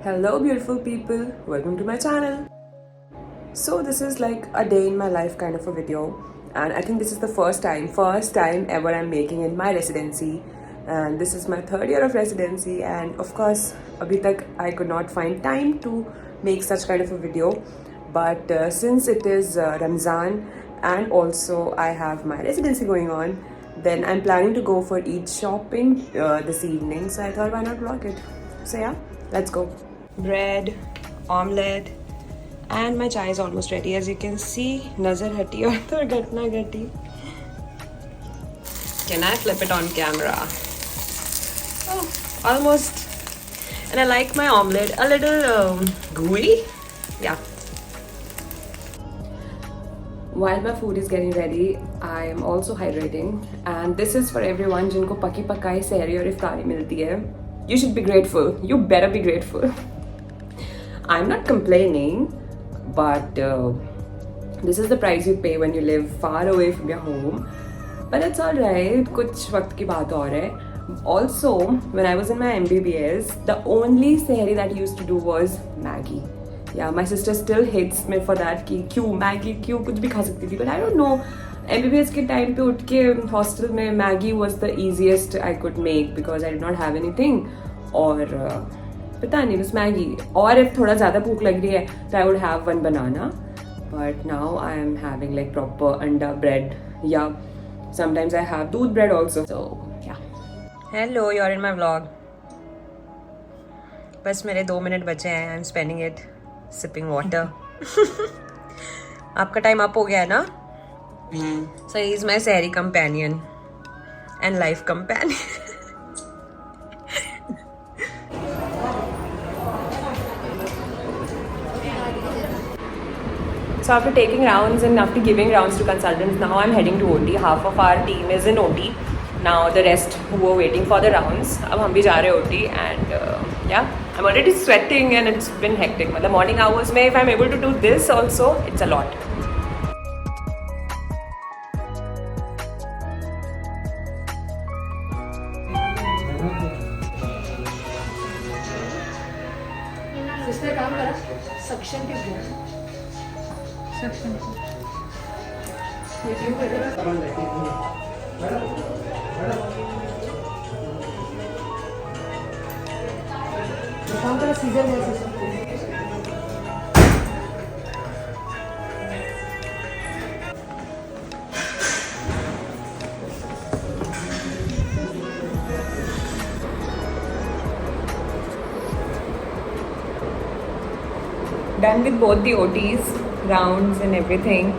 Hello beautiful people, welcome to my channel. So this is like a day in my life kind of a video, and I think this is the first time ever I'm making in my residency, and this is my third year of residency, and of course abhi tak I could not find time to make such kind of a video, but since it is Ramzan and also I have my residency going on, then I'm planning to go for Eid shopping this evening, so I thought why not vlog it. So yeah, let's go. Bread, omelette, and my chai is almost ready. As you can see, nazar hati aur to ghatna ghati. Can I flip it on camera? Oh, almost. And I like my omelette a little gooey. Yeah. While my food is getting ready, I am also hydrating, and this is for everyone जिनको पकी पकाई सहरी और इफ्तारी मिलती है. You should be grateful. You better be grateful. I'm not complaining, but this is the price you pay when you live far away from your home. But it's alright. कुछ वक्त की बात और है. Also, when I was in my MBBS, the only sehri that I used to do was Maggie. Yeah, my sister still hates me for that कि क्यों Maggie क्यों कुछ भी खा सकती थी. But I don't know. MBBS के time पे उठ के हॉस्टल में Maggie was the easiest I could make because I did not have anything. और पता नहीं बस मैगी. और if थोड़ा ज़्यादा भूख लग रही है तो I would have one banana, but now I am having like proper अंडा bread. Yeah, sometimes I have दूध bread also. So yeah. Hello, you're in my vlog. बस मेरे 2 मिनट बचे हैं. I'm spending it sipping water. आपका time up हो गया है ना? So he is my सहरी companion and life companion. So after taking rounds and after giving rounds to consultants, now I'm heading to OT. Half of our team is in OT. Now the rest who were waiting for the rounds, अब हम भी जा रहे हैं OT, and yeah, I'm already sweating and it's been hectic. मतलब morning hours में if I'm able to do this also, it's a lot. Sister काम करा सक्शन टिप दो सक्शन ये क्यों कर रहे काम करा सीजर है scissor Done with both the OTs, rounds and everything,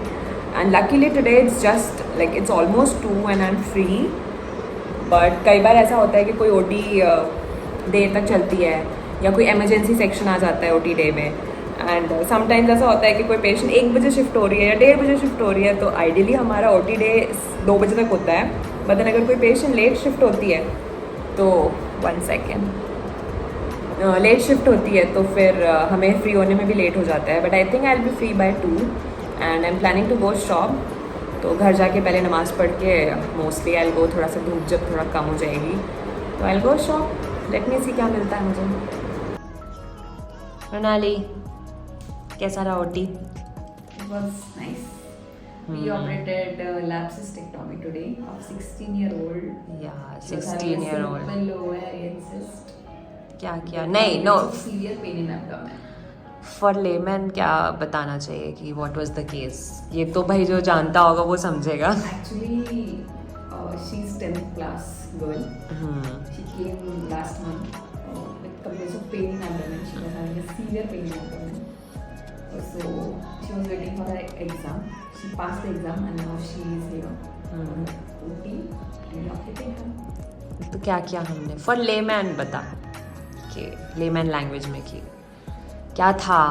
and luckily today it's just like it's almost 2 and I'm free. But कई बार ऐसा होता है कि कोई OT देर तक चलती है या कोई emergency section आ जाता है OT डे में, and sometimes ऐसा होता है कि कोई पेशेंट 1 बजे शिफ्ट हो रही है या 1:30 बजे शिफ्ट हो रही है, तो आइडियली हमारा OT डे 2 बजे तक होता है. बट अगर कोई पेशेंट लेट शिफ्ट होती है तो 1 सेकेंड लेट शिफ्ट होती है तो फिर हमें फ्री होने में भी लेट हो जाता है. But I think I will be free by 2 and I am planning to go shop. तो घर जाके पहले नमाज़ पढ़ के मोस्टली आई विल गो, थोड़ा सा धूप जब थोड़ा कम हो जाएगी तो I will go shop. Let me see क्या मिलता है मुझे. प्रणाली, कैसा रहा OT? It was nice. We operated lap cystectomy today of 16-year-old. Yeah, She was 16-year-old. having a simple ovarian cyst. क्या किया? नहीं, no, Severe pain in abdomen. For layman क्या बताना चाहिए कि व्हाट वाज द केस? ये तो भाई जो जानता होगा वो समझेगा. Actually, she's 10th class girl. She came last month with complaints of pain in abdomen. She was having a severe pain in abdomen. So she was waiting for her exam. She passed the exam and now she is here on OT and we operated her. तो क्या किया हमने? For layman बता कि layman language में कि क्या था,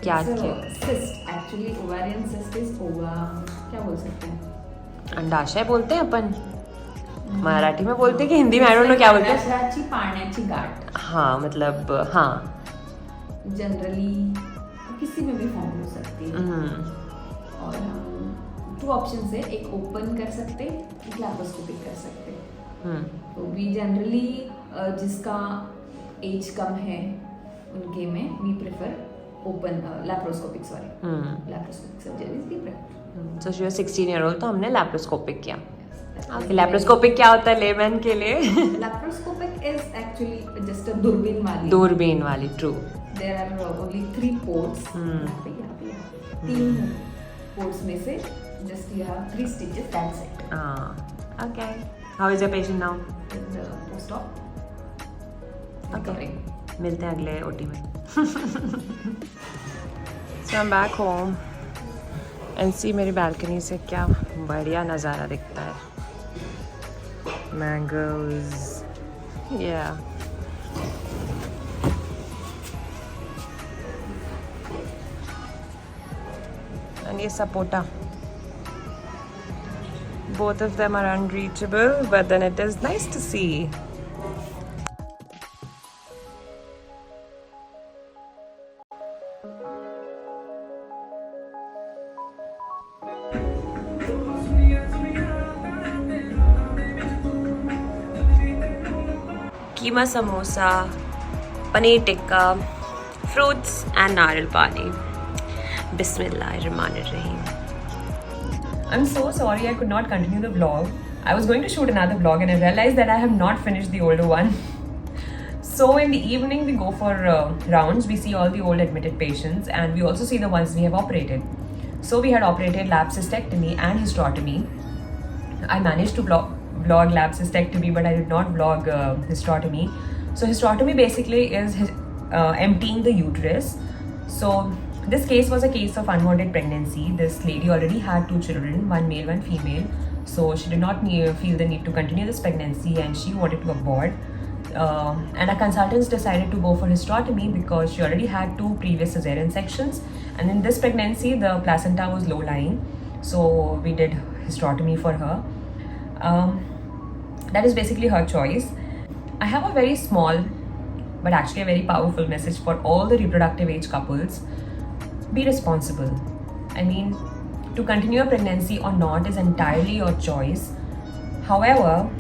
क्या किया? Cyst, actually ovarian cyst is क्या बोल सकते हैं? अंडाशय बोलते हैं अपन मराठी में, बोलते हैं कि हिंदी में आई डोंट नो क्या बोलते हैं. अंडाशयाची पाण्याची गाठ. हाँ मतलब हाँ. जनरली किसी में भी फॉर्म हो सकती है. और हम 2 ऑप्शन है, एक ओपन कर सकते, एक लैप्रोस्कोपिक कर सकते. तो वी जनरली जिसका एज कम है उनके में we prefer open laparoscopic surgeries we prefer. So she was 16-year-old, तो हमने laparoscopic किया. Okay, laparoscopic क्या होता है layman के लिए? Laparoscopic is actually just a दूरबीन वाली. दूरबीन वाली, true. There are only 3 ports. 3 ports में से just you have 3 stitches. That's it. Okay. How is your patient now? In the post-op. Okay. मिलते हैं अगले OT में. So I'm back home. And see मेरी balcony से क्या बढ़िया नज़ारा दिखता है. Mangoes. Yeah. And ये sapota. Both of them are unreachable, but then it is nice to see. Keema samosa, paneer tikka, fruits and nariyal pani. Bismillahirrahmanirrahim. I'm so sorry I could not continue the vlog. I was going to shoot another vlog and I realized that I have not finished the older one. So in the evening we go for rounds. We see all the old admitted patients and we also see the ones we have operated. So we had operated lap cystectomy and hysterotomy. I managed to vlog lap cystectomy, but I did not vlog hysterotomy. So hysterotomy basically is emptying the uterus. So this case was a case of unwanted pregnancy. This lady already had 2 children, 1 male, 1 female. So she did not feel the need to continue this pregnancy and she wanted to abort. And our consultants decided to go for hysterotomy because she already had 2 previous cesarean sections. And in this pregnancy, the placenta was low lying. So we did hysterotomy for her. That is basically her choice. I have a very small but actually a very powerful message for all the reproductive age couples. Be responsible. I mean, to continue a pregnancy or not is entirely your choice. However,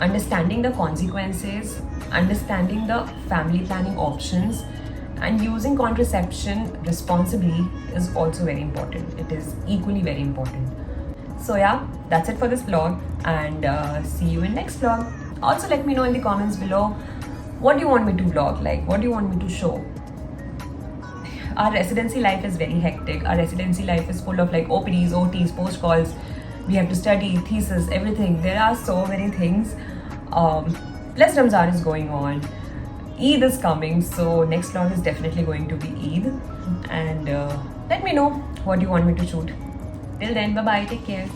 understanding the consequences, understanding the family planning options, and using contraception responsibly is also very important. It is equally very important. So yeah, that's it for this vlog and see you in next vlog. Also let me know in the comments below, what do you want me to vlog, like what do you want me to show? Our residency life is very hectic. Our residency life is full of like OPDs, OTs, post calls. We have to study, thesis, everything. There are so many things. Plus Ramzan is going on. Eid is coming, so next vlog is definitely going to be Eid. And let me know what you want me to shoot. Till then, bye bye, take care.